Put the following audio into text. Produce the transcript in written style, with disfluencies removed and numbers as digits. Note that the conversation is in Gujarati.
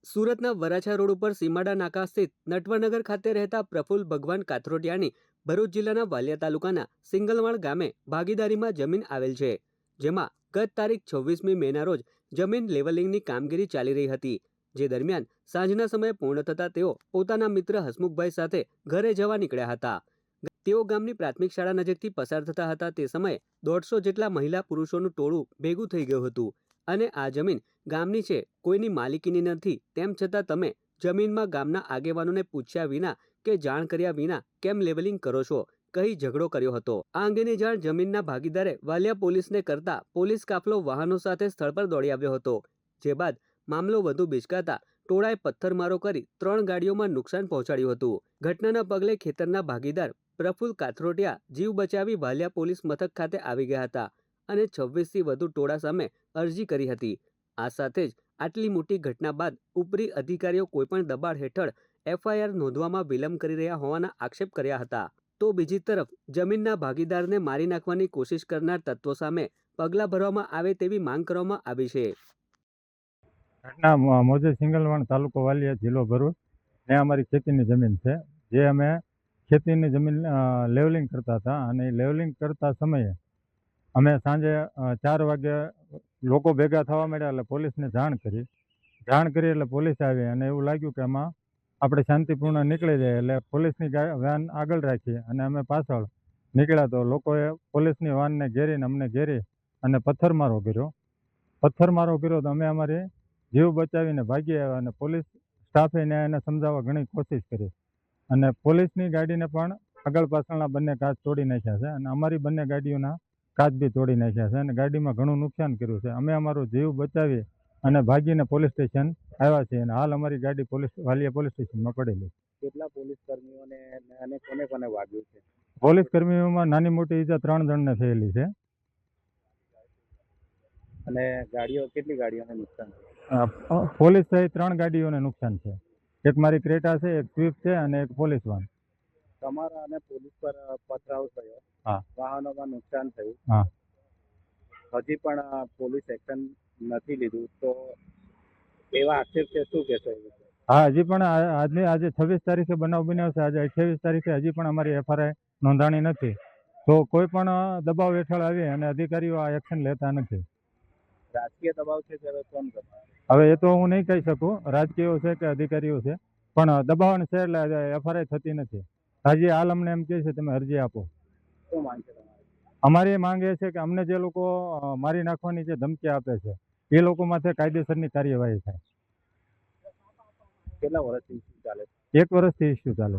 સુરતના વરાછા રોડ ઉપર સીમાડા નાકા સ્થિત નટવરનગર ખાતે રહેતા પ્રફુલ્લ ભગવાન કાથરોટિયાની ભરૂચ જિલ્લાના વાલિયા તાલુકાના સિંગલવાડ ગામે ભાગીદારીમાં જમીન આવેલ છે, જેમાં ગત તારીખ 26મી મેના રોજ જમીન લેવલિંગની કામગીરી ચાલી રહી હતી, જે દરમિયાન સાંજના સમયે પૂર્ણ થતાં તેઓ પોતાના મિત્ર હસમુખભાઈ સાથે ઘરે જવા નીકળ્યા હતા. તેઓ ગામની પ્રાથમિક શાળા નજીકથી પસાર થતા હતા તે સમયે 150 જેટલા મહિલા પુરુષોનું ટોળું ભેગું થઈ ગયું હતું અને આ જમીન ગામની છે, કોઈની માલિકીની નથી, તેમ છતાં તમે જમીનમાં ગામના આગેવાનોને પૂછ્યા વિના કે જાણ કર્યા વિના કેમ લેવલિંગ કરો છો કહી ઝઘડો કર્યો હતો. આ અંગેની જાણ જમીનના ભાગીદારે વાલિયા પોલીસને કરતા પોલીસ કાફલો વાહનો સાથે સ્થળ પર દોડી આવ્યો હતો, જે બાદ મામલો વધુ બિચકાતા ટોળાએ પથ્થરમારો કરી 3 ગાડીઓમાં નુકસાન પહોંચાડ્યું હતું. ઘટનાના પગલે ખેતરના ભાગીદાર પ્રફુલ્લ કાથરોટિયા જીવ બચાવી વાલિયા પોલીસ મથક ખાતે આવી ગયા હતા અને 26થી વધુ ટોળા સામે અરજી કરી હતી. આ સાથે જ આટલી મોટી ઘટના બાદ ઉપરી અધિકારીઓ કોઈપણ દબાણ હેઠળ FIR નોંધવામાં વિલંબ કરી રહ્યા હોવાના આક્ષેપ કર્યા હતા. તો બીજી તરફ જમીનના ભાગીદારને મારી નાખવાની કોશિશ કરનાર તત્વો સામે પગલાં ભરવામાં આવે તેવી માંગ કરવામાં આવી છે. ઘટના મોજે સિંગલવાડ તાલુકો વાલિયા જિલ્લો ભરૂચ ને અમારી ખેતીની જમીન છે, જે અમે ખેતીની જમીન લેવલિંગ કરતા હતા અને લેવલિંગ કરતા સમયે અમે સાંજે 4 વાગે લોકો ભેગા થવા માંડ્યા એટલે પોલીસને જાણ કરી એટલે પોલીસ આવી અને એવું લાગ્યું કે આમાં આપણે શાંતિપૂર્ણ નીકળી જાય એટલે પોલીસની વાન આગળ રાખી અને અમે પાછળ નીકળ્યા તો લોકોએ પોલીસની વાનને ઘેરીને અમને ઘેરી અને પથ્થરમારો કર્યો તો અમે અમારી જીવ બચાવીને ભાગી આવ્યા અને પોલીસ સ્ટાફે એને સમજાવવા ઘણી કોશિશ કરી અને પોલીસની ગાડીને પણ આગળ પાછળના બંને કાચ તોડી નાખ્યા છે અને અમારી બંને ગાડીઓના કાચ બી તોડી નાખ્યા છે અને ગાડીમાં ઘણું નુકસાન કર્યું છે. અમે અમારો જીવ બચાવી અને ભાગીને પોલીસ સ્ટેશન આવ્યા છીએ અને હાલ અમારી ગાડી વાલિયા પોલીસ સ્ટેશનમાં પડેલી. કેટલા પોલીસ કર્મીઓને અને કોને કોને વાગ્યું છે? પોલીસ કર્મીઓમાં નાની મોટી ઈજા 3 જણને થયેલી છે. અને કેટલી ગાડીઓને નુકસાન? પોલીસ સહિત 3 ગાડીઓને નુકસાન છે. એક મારી ક્રેટા છે, એક સ્વિફ્ટ છે અને એક પોલીસ વાન. તમારા અને પોલીસ પર પથરાવ થયો, હા, વાહનોમાં નુકસાન થયું, હા, હજી પણ પોલીસ એક્શન નથી લીધું, તો એવા આક્ષેપ છે, શું કહેશો? હા, હજી પણ આજે 26 તારીખે બનાવ બન્યો છે, આજે 28 તારીખે હજી પણ અમારી FIR નોંધાણી નથી, તો કોઈ પણ દબાવ હેઠળ આવી અને અધિકારીઓ આ એક્શન લેતા નથી. રાજકીય દબાવ છે ત્યારે કોણ કરે? હવે એ તો હું નહીં કહી શકું રાજકીયો છે કે અધિકારીઓ છે, પણ દબાણ છે એટલે FIR થતી નથી. હજી હાલ અમને એમ કહે છે તમે અરજી આપો. શું માંગ છે તમારી? અમારી માંગ એ છે કે અમને જે લોકો મારી નાખવાની જે ધમકી આપે છે એ લોકો માથે કાયદેસરની કાર્યવાહી થાય. કેટલા વર્ષથી ચાલે? 1 વર્ષથી ઇસ્યુ ચાલે.